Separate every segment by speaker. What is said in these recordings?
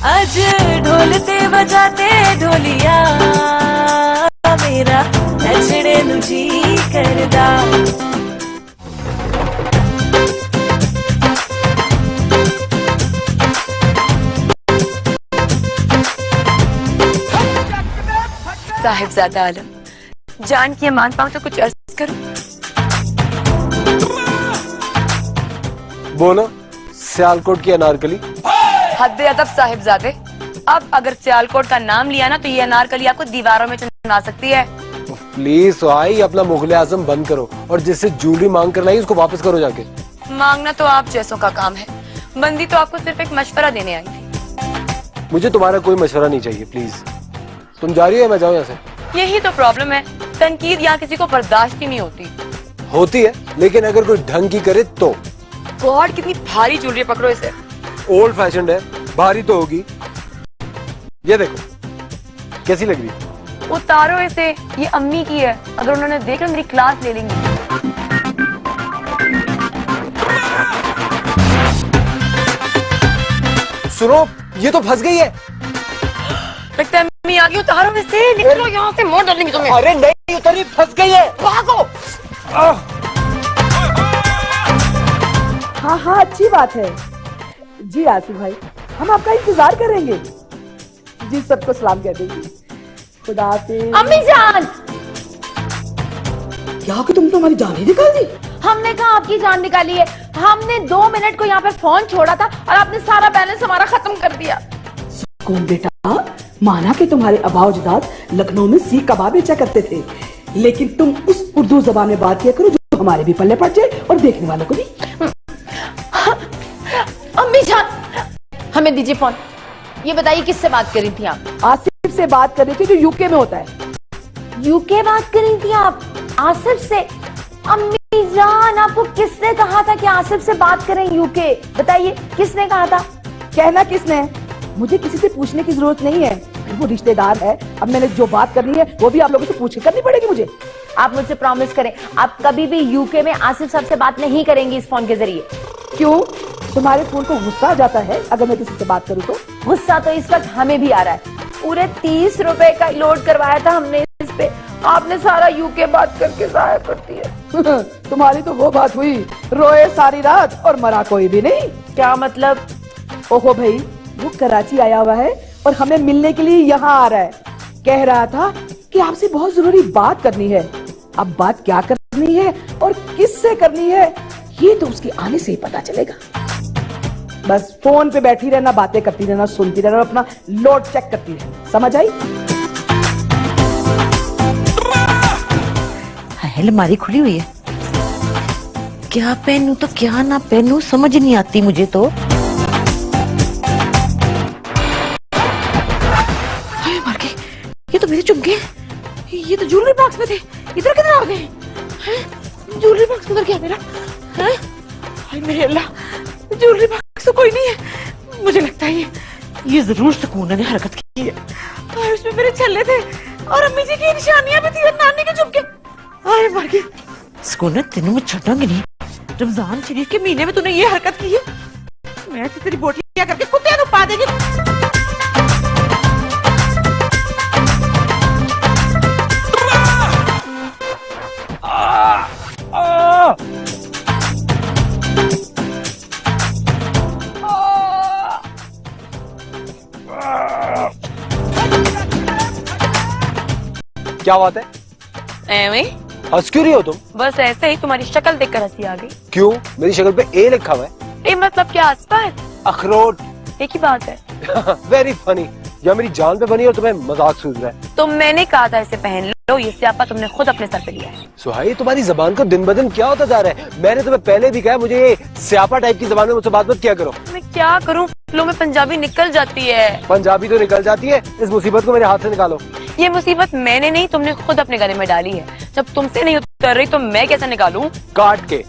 Speaker 1: आज ढोलते बजाते ढोलिया मेरा नचने नू जी करदा। साहिबजादा आलम, जान की मान पाऊं तो कुछ अर्ज करूं?
Speaker 2: बोलो। सियालकोट की अनारकली।
Speaker 1: हद्दे अदब साहिबजादे, अब अगर सियालकोट का नाम लिया ना तो ये अनारकली आपको दीवारों में चुना सकती है।
Speaker 2: प्लीज सुहाई, अपना मुगले आजम बंद करो और जिससे ज्वेलरी मांग कर लाई उसको वापस करो जाके।
Speaker 1: मांगना तो आप जैसों का काम है, बंदी तो आपको सिर्फ एक मशवरा देने आई थी।
Speaker 2: मुझे तुम्हारा कोई मशवरा नहीं चाहिए प्लीज। तुम जा रही हो या मैं जाऊँ यहाँ से?
Speaker 1: यही तो प्रॉब्लम है, तनकीद यहाँ किसी को बर्दाश्त ही नहीं होती।
Speaker 2: होती है, लेकिन अगर कोई ढंग की करे तो।
Speaker 1: गॉड, कितनी भारी ज्वेलरी, पकड़ो इसे।
Speaker 2: ओल्ड फैशन है, भारी तो होगी। ये देखो कैसी लग रही है?
Speaker 1: उतारो इसे, ये अम्मी की है, अगर उन्होंने देख लिया मेरी क्लास ले लेंगी।
Speaker 2: सुनो, ये तो फंस गई है।
Speaker 1: लगता है अम्मी आ गई, उतारो इसे, निकलो यहाँ से, मोड़ डालेंगी तुम्हें।
Speaker 2: अरे नहीं उतरी, फंस गई है।
Speaker 1: भागो।
Speaker 3: हाँ हाँ, अच्छी बात है जी आसिफ भाई, हम आपका इंतजार करेंगे जी। सबको सलाम कह देंगे। खुदा हाफिज।
Speaker 4: अम्मी जान,
Speaker 3: क्या कि तुम तो हमारी जान ही निकाल दी।
Speaker 4: हमने कहा आपकी जान निकाली है? हमने 2 मिनट को यहाँ पे फोन छोड़ा था और आपने सारा बैलेंस हमारा खत्म कर दिया।
Speaker 3: कौन बेटा, माना कि तुम्हारे अबाव अजदाद लखनऊ में सीख कबाब बेचा करते थे, लेकिन तुम उस उर्दू जबान में बात किया करो जो हमारे भी पल्ले पड़ जाए और देखने वालों को भी।
Speaker 4: अम्मी जान, हमें दीजिए फोन। ये बताइए किससे बात कर रही थी आप?
Speaker 3: आसिफ से बात कर रही थी, जो यूके में होता है।
Speaker 4: यूके बात कर रही थी आप आसिफ से? अम्मी जान, आपको किसने कहा था कि आसिफ से बात करें यूके? बताइए किसने कहा था?
Speaker 3: कहना किसने, मुझे किसी से पूछने की जरूरत नहीं है, वो रिश्तेदार है। अब मैंने जो बात करनी है वो भी आप लोगों से पूछ के करनी पड़ेगी मुझे।
Speaker 4: आप मुझसे प्रॉमिस करें, आप कभी भी यूके में आसिफ साहब से बात नहीं करेंगी इस फोन के जरिए।
Speaker 3: क्यों, तुम्हारे फोन को गुस्सा आ जाता है अगर मैं किसी से बात करूं तो?
Speaker 4: गुस्सा तो इस वक्त हमें भी आ रहा है। पूरे 30 रुपए का लोड करवाया था हमने इस पे, आपने सारा यूके बात करके जाया कर दिया।
Speaker 3: तुम्हारी तो वो बात हुई, रोए सारी रात और मरा कोई भी नहीं।
Speaker 4: क्या मतलब?
Speaker 3: ओहो भाई, वो कराची आया हुआ है और हमें मिलने के लिए यहाँ आ रहा है। कह रहा था कि आपसे बहुत जरूरी बात करनी है। अब बात क्या करनी है और किससे करनी है, ये तो उसके आने से ही पता चलेगा। बस फोन पे बैठी रहना, बातें करती रहना, सुनती रहना, अपना लोड चेक करती रहना। समझ आई?
Speaker 5: अलमारी खुली हुई है, क्या पहनूं तो क्या ना पहनूं समझ नहीं आती मुझे तो। मार के, ये तो मेरे झुमके, ये तो ज्वेलरी बॉक्स में थे, इधर किधर आ गए? ज्वेलरी बॉक्स किधर गया मेरा? हाय मेरे अल्लाह, ज्वेलरी बॉक्स तो कोई नहीं है। मुझे लगता है ये जरूर सुकून ने हरकत की है। और उसमें मेरे छल्ले थे और अम्मी जी की निशानियां भी थी और नानी के झुमके। हाय मार के, सुकून तेनू मैं छड़ांगी नहीं। रमजान शरीफ के महीने में तूने ये हरकत की है, मैं तो तेरी बोटियां करके कुत्ते को पा देगी।
Speaker 2: क्या बात है?
Speaker 1: एवं
Speaker 2: हंस क्यों रही हो तुम?
Speaker 1: बस ऐसे ही, तुम्हारी शक्ल देखकर हंसी आ गई।
Speaker 2: क्यों? मेरी शक्ल पे ए लिखा हुआ है।
Speaker 1: ए मतलब क्या, आसपास?
Speaker 2: अखरोट।
Speaker 1: एक ही बात है।
Speaker 2: Very funny. या मेरी जान पे बनी और तुम्हें मजाक सूझ रहा है?
Speaker 1: तो मैंने कहा था इसे पहन लो, ये स्यापा तुमने खुद अपने सर पे लिया है।
Speaker 2: सुहाई, तुम्हारी जबान का दिन ब दिन क्या होता जा रहा है? मैंने तुम्हें पहले भी कहा मुझे ये स्यापा टाइप की जबान में मुझसे बात मत किया करो।
Speaker 1: मैं क्या करूं, लो में पंजाबी निकल जाती है।
Speaker 2: पंजाबी तो निकल जाती है, इस मुसीबत को मेरे हाथ से निकालो।
Speaker 1: ये मुसीबत मैंने नहीं, तुमने खुद अपने गले में डाली है। जब तुमसे नहीं उतर रही तो मैं कैसे निकालूं?
Speaker 2: काट के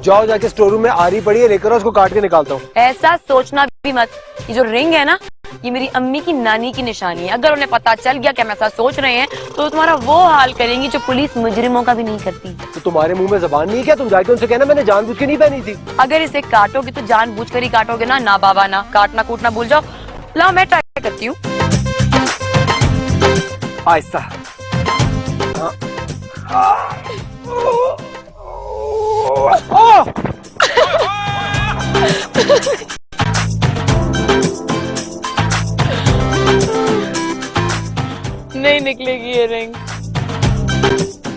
Speaker 2: जाओ, जाके स्टोर रूम में आरी पड़ी है, लेकर उसको काट के निकालता हूँ।
Speaker 1: ऐसा सोचना भी मत। ये जो रिंग है ना, ये मेरी अम्मी की नानी की निशानी है। अगर उन्हें पता चल गया कि हम ऐसा सोच रहे हैं तो तुम्हारा वो हाल करेंगी जो पुलिस मुजरिमों का भी नहीं करती।
Speaker 2: तो तुम्हारे मुंह में जबान नहीं है क्या? तुम जाके उनसे कहना मैंने जानबूझ के नहीं पहनी थी।
Speaker 1: अगर इसे काटोगे तो जानबूझकर ही काटोगे ना। ना बाबा ना, काटना कूटना भूल जाओ। लाओ मैं ट्राई करती हूँ।
Speaker 2: आहिस्ता।
Speaker 1: नहीं निकलेगी ये रिंग।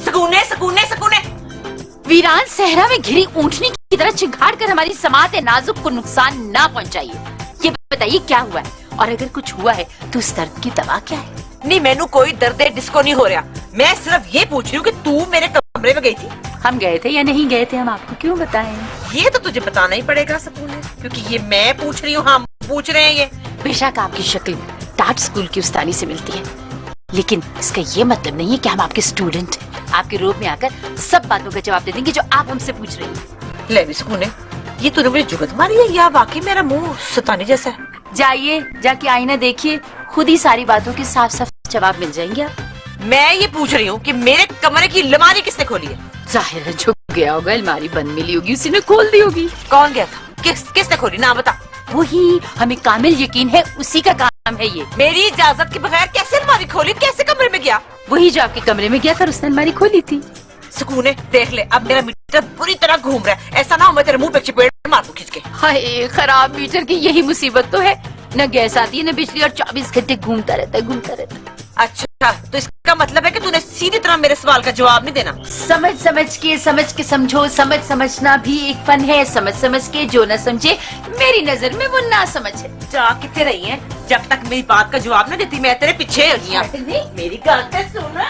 Speaker 5: सुकूने सुकूने सुकूने। वीरान सहरा में घिरी ऊंटनी की तरह चिंगाड़ कर हमारी समात नाजुक को नुकसान ना पहुंचाइए। ये बताइए क्या हुआ है, और अगर कुछ हुआ है तो उस दर्द की दवा क्या है?
Speaker 6: नहीं, मैनू कोई दर्द डिस्को नहीं हो रहा। मैं सिर्फ ये पूछ रही हूँ कि तू मेरे कमरे में गई थी।
Speaker 5: हम गए थे या नहीं गए थे, हम आपको क्यों बताएं?
Speaker 6: ये तो तुझे बताना ही पड़ेगा सुकून, क्योंकि ये मैं पूछ रही हूँ, हम पूछ रहे हैं ये।
Speaker 5: बेशक आपकी शक्ल टाट स्कूल की उस्तानी से मिलती है, लेकिन इसका ये मतलब नहीं है कि हम आपके स्टूडेंट हैं। आपके रूप में आकर सब बातों का जवाब दे देंगे जो आप हमसे पूछ रही हैं।
Speaker 6: ले भी सुकून, ये तूने मुझे जुगत मारी है या वाकई मेरा मुंह सताने जैसा है?
Speaker 5: जाइए, जाके आईना देखिए, खुद ही सारी बातों के साफ साफ जवाब मिल जाएंगे आप।
Speaker 6: मैं ये पूछ रही हूँ कि मेरे कमरे की अलमारी किसने खोली है?
Speaker 5: जाहिर है झुक गया होगा, अलमारी बंद मिली होगी, उसी ने खोल दी होगी।
Speaker 6: कौन गया था? किसने खोली? ना बता।
Speaker 5: वही, हमें कामिल यकीन है उसी का काम है ये।
Speaker 6: मेरी इजाजत के बगैर कैसे अलमारी खोली? कैसे कमरे में गया?
Speaker 5: वही जो आपके कमरे में गया था, उसने अलमारी खोली थी।
Speaker 6: सुकून, देख ले, अब मेरा मीटर पूरी तरह घूम रहा है। ऐसा ना हो मैं तेरे मुंह पे चपेट मार दूं खींच के।
Speaker 5: हाय, खराब मीटर की यही मुसीबत तो है, न गैस आती है न बिजली, और 24 घंटे घूमता रहता है।
Speaker 6: अच्छा, तो इसका मतलब है कि तूने सीधी तरह मेरे सवाल का जवाब नहीं देना।
Speaker 5: समझ के समझो, समझना भी एक फन है। समझ के जो न समझे, मेरी नजर में वो ना समझ है।
Speaker 6: जा कितने रही है? जब तक मेरी बात का जवाब न देती मैं तेरे पीछे हो गई।
Speaker 5: नहीं।
Speaker 6: मेरी गल तो सुन।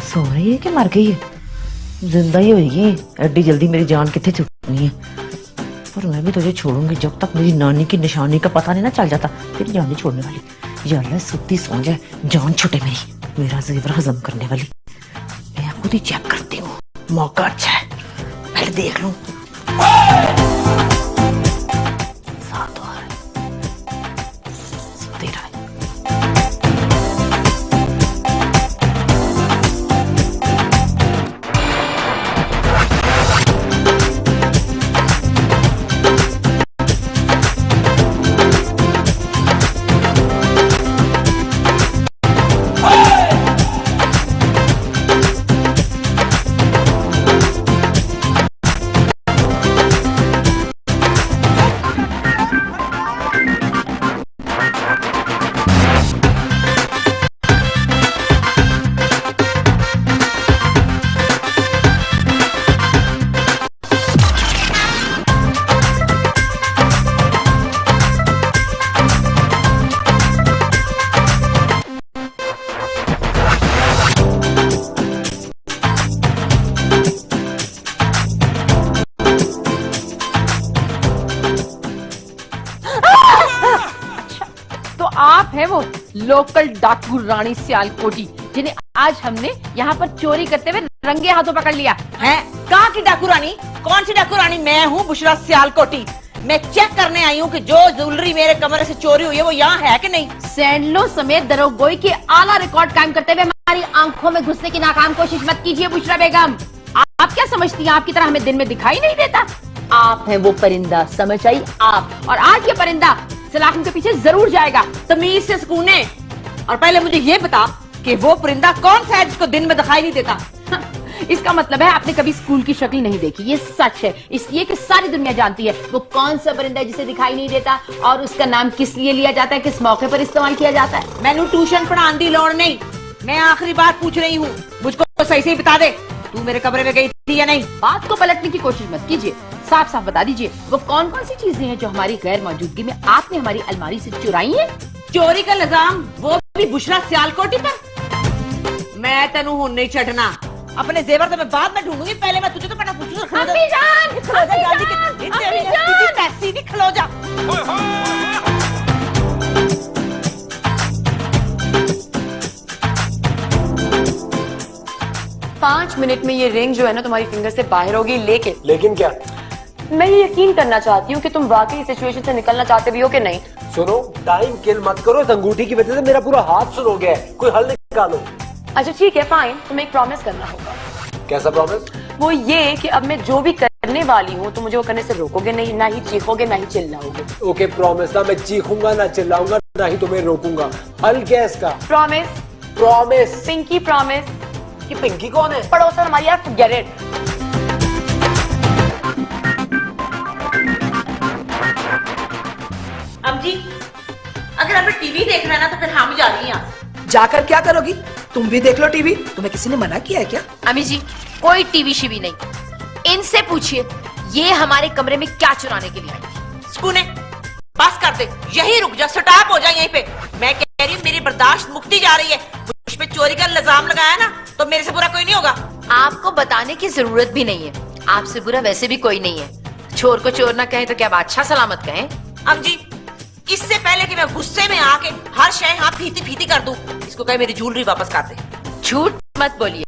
Speaker 7: सो रही है कि मर गई है? जिंदा ही होगी। एड्डी जल्दी मेरी जान कितने छुटनी है। पर मैं भी तुझे छोड़ूंगी जब तक मेरी नानी की निशानी का पता नहीं ना चल जाता। फिर जान नहीं छोड़ने वाली। या अल्लाह, सुत्ती सो जाए, जान छुटे मेरा जेवर हजम करने वाली। मैं खुद ही चेक करती हूँ। मौका अच्छा है, पहले देख लूं। साथ आ रहा है, सुत्ती रहा।
Speaker 5: आप है वो लोकल डाकू रानी सियालकोटी जिन्हें आज हमने यहाँ पर चोरी करते हुए रंगे हाथों पकड़ लिया
Speaker 6: है। कहाँ की डाकू रानी? कौन सी डाकू रानी? मैं हूँ बुशरा सियालकोटी। मैं चेक करने आई हूँ कि जो ज्वेलरी मेरे कमरे से चोरी हुई है वो यहाँ है कि नहीं।
Speaker 5: सैंडलो समेत दरोगोई के आला रिकॉर्ड कायम करते हुए हमारी आंखों में घुसने की नाकाम कोशिश मत कीजिए बुशरा बेगम। आप क्या समझती हैं आपकी तरह हमें दिन में दिखाई नहीं देता? आप हैं वो परिंदा, समझ आई आप? और आज ये परिंदा सलाखों के पीछे जरूर जाएगा।
Speaker 6: तमीज से सुकूने। और पहले मुझे ये बता कि वो परिंदा कौन सा है जिसको दिन में दिखाई नहीं देता?
Speaker 5: इसका मतलब है आपने कभी स्कूल की शक्ल नहीं देखी। ये सच है, इसलिए कि सारी दुनिया जानती है वो कौन सा परिंदा है जिसे दिखाई नहीं देता, और उसका नाम किस लिए लिया जाता है, किस मौके पर इस्तेमाल किया जाता है।
Speaker 6: मैंने ट्यूशन पढ़ाने की लोड़ नहीं। मैं आखिरी बार पूछ रही हूँ, मुझको सही से बता दे, तू मेरे कमरे में गई थी या नहीं?
Speaker 5: बात को पलटने की कोशिश मत कीजिए, साफ साफ बता दीजिए वो कौन कौन सी चीजें हैं जो हमारी गैर मौजूदगी में आपने हमारी अलमारी से चुराई हैं।
Speaker 6: चोरी का इल्जाम वो भी बुशरा सियालकोटी पर? मैं तेनू हुन नहीं छड़ना। अपने जेवर तो मैं बाद में ढूंढूंगी, पहले मैं तुझे तो पता पूछूं।
Speaker 5: अम्मी जान,
Speaker 6: खलो जा जल्दी के
Speaker 5: अम्मी जान।
Speaker 6: सीधी खलो जा।
Speaker 1: 5 मिनट में ये रिंग जो है ना तुम्हारी फिंगर से बाहर होगी।
Speaker 2: लेकिन क्या?
Speaker 1: मैं ये यकीन करना चाहती हूँ कि तुम वाकई सिचुएशन से निकलना चाहते भी हो कि नहीं।
Speaker 2: सुनो, टाइम किल मत करो। इस अंगूठी की वजह से मेरा पूरा हाथ सुन हो गया है। कोई हल निकालो।
Speaker 1: अच्छा ठीक है, फाइन। तुम्हें एक प्रॉमिस करना होगा।
Speaker 2: कैसा प्रॉमिस?
Speaker 1: वो ये कि अब मैं जो भी करने वाली हूँ तो मुझे वो करने से रोकोगे नहीं, ना ही चीखोगे, ना ही चिल्लाओगे।
Speaker 2: ओके प्रॉमिस, ना मैं चीखूंगा, ना चिल्लाऊंगा, ना ही तुम्हें रोकूंगा। हल क्या है इसका?
Speaker 1: प्रॉमिस।
Speaker 2: प्रॉमिस।
Speaker 1: Pinky promise.
Speaker 2: ये पिंकी कौन है?
Speaker 1: पड़ोसन हमारी यार, फॉरगेट इट।
Speaker 6: अब जी अगर हमें टीवी देखना है ना तो फिर हम जा रही हैं।
Speaker 3: जाकर क्या करोगी? तुम भी देख लो टीवी। तुम्हें किसी ने मना किया है क्या?
Speaker 8: अम्मी जी कोई टीवी शिवी नहीं, इनसे पूछिए ये हमारे कमरे में क्या चुराने के लिए आई थी।
Speaker 6: सुकूने बस कर दे, यही रुक जा, स्टॉप हो जा यहीं पे। मैं कह रही हूँ मेरी बर्दाश्त मुक्ति जा रही है। मुझ पे चोरी का इल्जाम लगाया ना तो मेरे से बुरा कोई नहीं होगा।
Speaker 8: आपको बताने की जरूरत भी नहीं है, आपसे बुरा वैसे भी कोई नहीं है। चोर को चोर ना कहें तो क्या बादशाह सलामत कहें।
Speaker 6: अब जी इससे पहले कि मैं गुस्से में आके हर शय हाँ फीती फीती कर दूं, इसको कहे मेरी ज्वेलरी वापस कर दे।
Speaker 8: झूठ मत बोलिए,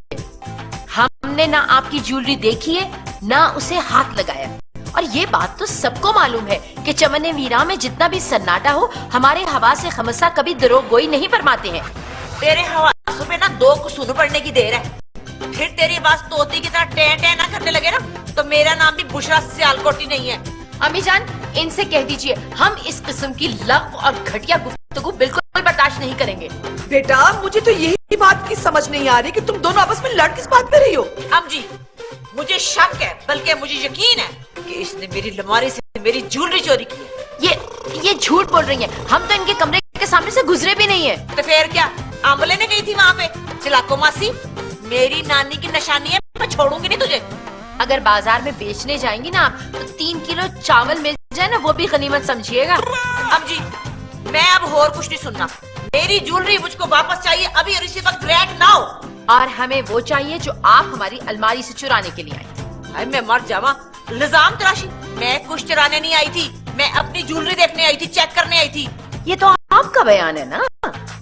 Speaker 8: हमने ना आपकी ज्वेलरी देखी है ना उसे हाथ लगाया। और ये बात तो सबको मालूम है कि चमन वीरा में जितना भी सन्नाटा हो, हमारे हवा से खमसा कभी दरोगोई नहीं फरमाते हैं।
Speaker 6: तेरे हवासों पे ना दो कुसून पड़ने की देर है। फिर तेरी आवाज तोती की तरह टे टे ना करने लगे ना तो मेरा नाम भी बुशरा सियालकोटी नहीं है।
Speaker 8: अम्मी जान इनसे कह दीजिए हम इस किस्म की लव और घटिया गुफ्तगू बिल्कुल बर्दाश्त नहीं करेंगे।
Speaker 3: बेटा मुझे तो यही बात की समझ नहीं आ रही कि तुम दोनों आपस में लड़ किस बात पे रही हो।
Speaker 6: अब जी मुझे शक है, बल्कि मुझे यकीन है कि इसने मेरी अलमारी से मेरी ज्वेलरी चोरी की है।
Speaker 8: ये झूठ बोल रही हैं, हम तो इनके कमरे के सामने से गुजरे भी नहीं है।
Speaker 6: तो फिर क्या आंब लेने गई थी वहाँ पे? चिलाको मासी, मेरी नानी की निशानी है, मैं छोड़ूंगी नहीं तुझे।
Speaker 8: अगर बाजार में बेचने जाएंगी ना आप तो 3 किलो चावल मिल जाए ना वो भी गनीमत समझिएगा।
Speaker 6: अब जी मैं अब और कुछ नहीं सुनना, मेरी ज्वेलरी मुझको वापस चाहिए अभी और इसी वक्त, राइट नाउ।
Speaker 8: और हमें वो चाहिए जो आप हमारी अलमारी से चुराने के लिए आई थी।
Speaker 6: अरे मैं मर जावा, इल्जाम तराशी। मैं कुछ चुराने नहीं आई थी, मैं अपनी ज्वेलरी देखने आई थी, चेक करने आई थी।
Speaker 8: ये तो आपका बयान है ना,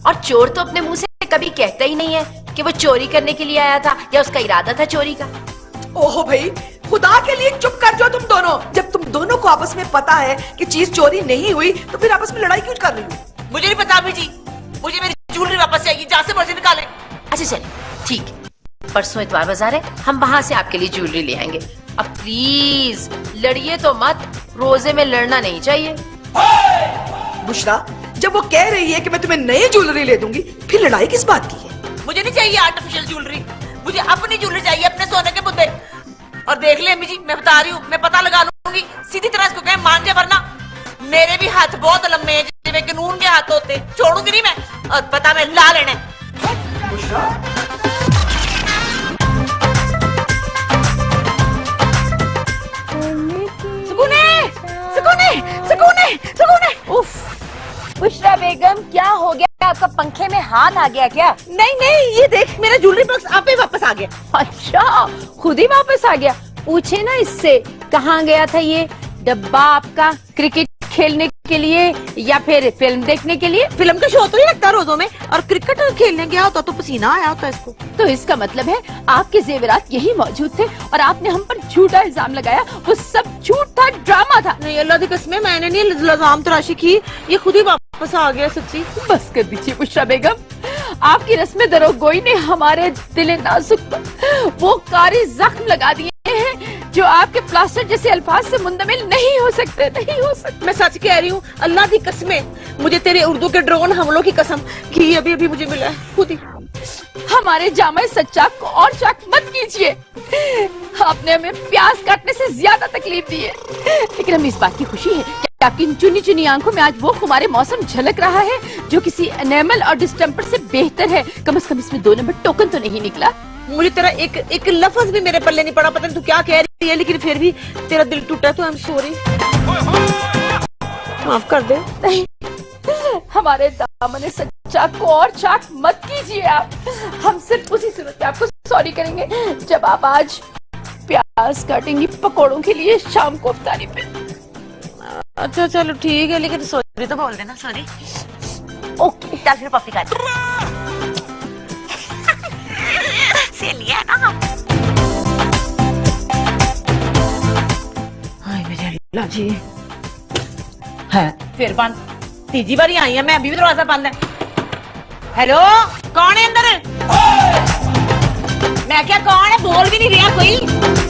Speaker 8: और चोर तो अपने मुंह से कभी कहता ही नहीं है कि वो चोरी करने के लिए आया था या उसका इरादा था चोरी का।
Speaker 3: ओहो भाई, खुदा के लिए चुप कर जाओ तुम दोनों। जब तुम दोनों को आपस में पता है कि चीज चोरी नहीं हुई तो फिर आपस में लड़ाई क्यों कर रही हो?
Speaker 6: मुझे नहीं पता अभी जी, मुझे मेरी ज्वेलरी वापस चाहिए, जहाँ से मर्जी निकाले।
Speaker 8: अच्छा चलिए ठीक, परसों इतवार बाजार है, हम वहां से आपके लिए ज्वेलरी ले आएंगे। अब प्लीज लड़िए तो मत, रोजे में लड़ना नहीं चाहिए।
Speaker 3: बुशरा, जब वो कह रही है कि मैं तुम्हें नई ज्वेलरी ले दूंगी, फिर लड़ाई किस बात की है?
Speaker 6: मुझे नहीं चाहिए आर्टिफिशियल ज्वेलरी, मुझे अपनी ज्वेलरी चाहिए, अपने सोने के मुद्दे। और देख ले अम्मी जी, मैं बता रही हूँ, मैं पता लगा लूंगी, सीधी तरह इसको कहे मान जा, वरना मेरे भी हाथ बहुत लंबे हैं, जिसमें कानून के हाथ होते, छोड़ूंगी नहीं मैं, और पता मैं ला लेने।
Speaker 5: सुकूने सुकूने सुकूने सुकूने। उफ,
Speaker 4: बुशरा बेगम क्या हो गया? आपका पंखे में हाथ आ गया क्या?
Speaker 5: नहीं नहीं, ये देख मेरा ज्वेलरी बॉक्स आप ही वापस आ गया।
Speaker 4: अच्छा, खुद ही वापस आ गया? पूछे ना इससे कहाँ गया था ये डब्बा आपका, क्रिकेट खेलने के लिए या फिर फिल्म देखने के लिए?
Speaker 5: फिल्म का शो तो नहीं लगता रोजों में, और क्रिकेट खेलने गया होता तो पसीना आया होता इसको।
Speaker 4: तो इसका मतलब है आपके जेवरात यही मौजूद थे और आपने हम पर झूठा इल्जाम लगाया। वो सब झूठ था, ड्रामा था।
Speaker 5: नहीं अल्लाह की कसम, मैंने नहीं इल्जाम तराशी की, ये खुद ही वापस आ गया सच्ची।
Speaker 4: बस कर दीजिए बुशरा बेगम, आपकी रस्म दरोगोई ने हमारे दिल नाजुक पर वो कारी जख्म लगा दिए हैं जो आपके प्लास्टर जैसे अल्फाज से मुंतमिल नहीं हो सकते, नहीं हो सकते।
Speaker 5: मैं सच कह रही हूँ, अल्लाह की कसमें, मुझे तेरे उर्दू के ड्रोन हमलों की कसम कि अभी अभी मुझे मिला है खुद ही।
Speaker 4: हमारे जामे सच्चाक को और चाक मत कीजिए, आपने हमें प्याज काटने से ज्यादा तकलीफ दी है। लेकिन हमें इस बात की खुशी है कि आपकी चुनी चुनी आंखों में आज वो खुमारे मौसम झलक रहा है जो किसी एनेमल और डिस्टेम्पर से बेहतर है। कम से कम इसमें 2 नंबर टोकन तो नहीं निकला।
Speaker 5: मुझे तेरा एक लफ्ज भी मेरे पल्ले नहीं पड़ा, पता नहीं तू क्या कह रही है, लेकिन फिर भी तेरा दिल टूटा तो आई एम सॉरी, माफ कर दे।
Speaker 4: नहीं, हमारे दामन सच्चा को और चाक मत कीजिए आप। हम सिर्फ उसी सूरत में आपको सॉरी करेंगे जब आप आज प्याज काटेंगी पकौड़ों के लिए शाम को इफ्तारी पे।
Speaker 5: अच्छा चलो ठीक है, लेकिन सॉरी तो बोल देना। सॉरी
Speaker 4: ओके,
Speaker 6: चल फिर पप्पी काट से लिया ना।
Speaker 7: हाय मेरे अल्लाह जी। है
Speaker 6: फिर बंद, तीजी बारी आई है मैं, अभी भी दरवाजा बंद है। हेलो, कौन है अंदर? मैं क्या, कौन है? बोल भी नहीं रहा कोई।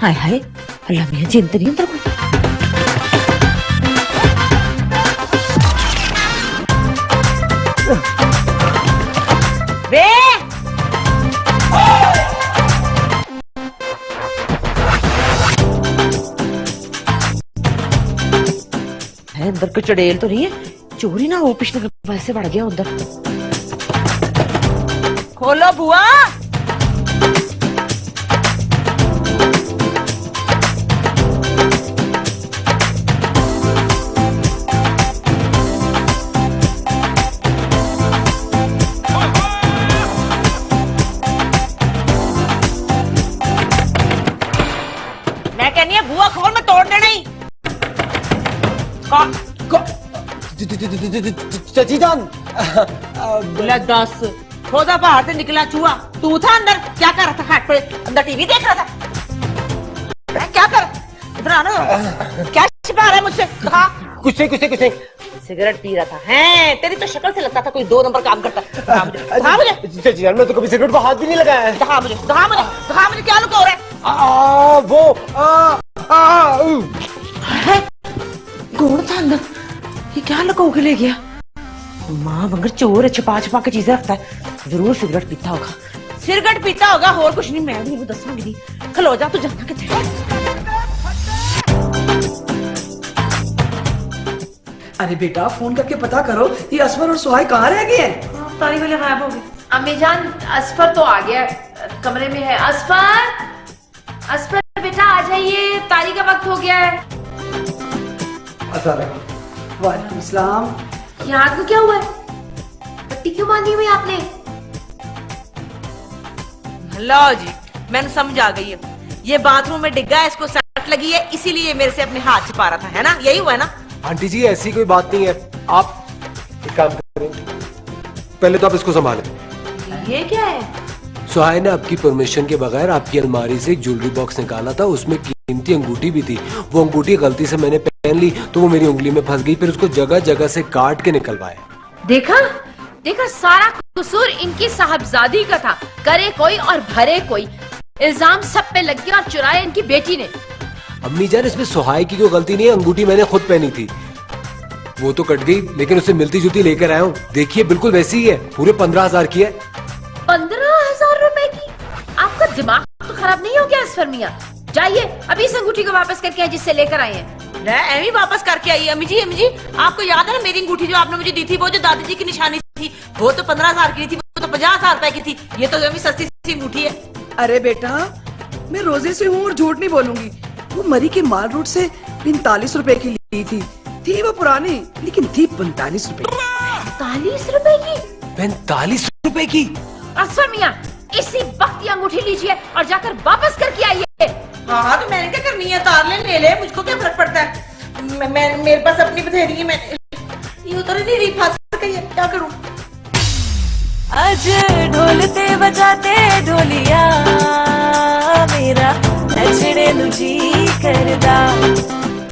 Speaker 7: हाय हाय अल्लाह मियां जिन तो नहीं अंदर कोई।
Speaker 6: बे
Speaker 7: है अंदर कोई चड़ेल तो नहीं है? चोरी ना हो पिछले वैसे बढ़ गया उधर।
Speaker 6: खोलो बुआ। मैं कहनी है बुआ खोल, मैं तोड़ देना ही।
Speaker 2: चाची जान
Speaker 6: ले 10 खोदा बाहर से निकला चूहा, तू था अंदर क्या कर रहा था? खाट पे अंदर टीवी देख रहा था? मैं क्या कर इधर आना, क्या छिपा रहा है मुझसे? हाँ
Speaker 2: कुछ नहीं।
Speaker 6: सिगरेट पी रहा था। हैं तेरी तो शक्ल से लगता था कोई 2 नंबर काम करता है। दिखा मुझे।
Speaker 2: चाची जान मैं तो कभी सिगरेट को हाथ भी नहीं लगाया है।
Speaker 6: दिखा मुझे क्या लुका हो रहा है?
Speaker 7: कौन था अंदर? ये क्या लगा के ले गया? माँ बंगर चोर है, छिपा के चीजें रखता है। जरूर सिगरेट पीता होगा।
Speaker 6: सिगरेट पीता होगा और कुछ नहीं। मैं भी दसूंगी। खलो जा, तू जाना कितने?
Speaker 3: अरे बेटा फोन करके पता करो ये असफर और सुहाई कहाँ रह गए हैं?
Speaker 1: तारी वाले गायब हो गए।
Speaker 8: अम्मी जान असफर तो आ गया, कमरे में है। असफर बेटा आ जाइए, तारी का वक्त हो गया है।
Speaker 3: वालेकुम सलाम।
Speaker 8: ये हाथ को क्या हुआ है? पट्टी क्यों बांधी हुई आपने?
Speaker 6: लो जी, मैंने समझ आ गई है। ये बाथरूम में डिग्गा है, इसको सट लगी है, इसीलिए मेरे से अपने हाथ छिपा रहा था, है ना? यही हुआ है ना?
Speaker 2: आंटी जी ऐसी कोई बात नहीं है। आप एक काम करें, पहले तो आप इसको संभालें।
Speaker 8: ये क्या है?
Speaker 2: सुहाई ने आपकी परमिशन के बगैर आपकी अलमारी से एक ज्वेलरी बॉक्स निकाला था, उसमें कीमती अंगूठी भी थी। वो अंगूठी गलती से मैंने पहन ली तो वो मेरी उंगली में फंस गई, फिर उसको जगह जगह से काट के निकलवाया।
Speaker 8: देखा सारा कसूर इनकी साहबजादी का था। करे कोई और भरे कोई। इल्जाम सब पे लग गया और चुराया इनकी बेटी ने।
Speaker 2: अम्मी जान इसमें सुहाई की कोई गलती नहीं है, अंगूठी मैंने खुद पहनी थी। वो तो कट गई लेकिन उससे मिलती जुलती लेकर आया हूँ। देखिए बिल्कुल वैसी ही है, पूरे 15,000 की है।
Speaker 8: 15,000 रुपए की? आपका दिमाग तो खराब नहीं हो गया असफर मियां? जाइए अभी इस अंगूठी को वापस करके आए जिससे लेकर आए हैं।
Speaker 6: एमी वापस करके आई। अम्मी जी आपको याद है ना मेरी अंगूठी जो आपने मुझे दी थी, वो जो दादी जी की निशानी थी, वो तो 15,000 की थी, वो तो 50,000 रुपए की थी। ये तो अभी सस्ती सी अंगूठी है।
Speaker 3: अरे बेटा मैं रोजे से हूँ और झूठ नहीं बोलूंगी। वो मरी के माल रोड से 45 रुपए की ली थी वो पुरानी, लेकिन थी 45 रुपए।
Speaker 8: 45 रुपए की?
Speaker 2: 45 रुपए की?
Speaker 8: असफर मियां इसी वक्त ये अंगूठी लीजिए और जाकर वापस करके आइए।
Speaker 6: हाँ तो मैंने क्या करनी है? तार ले, मुझको क्या फर्क पड़ता है? मेरे पास अपनी बथेरी है। मैं ये उतर नहीं रही, फंस गई है, क्या करूं?
Speaker 1: आज ढोलते बजाते ढोलिया मेरा नचने नु जी करदा।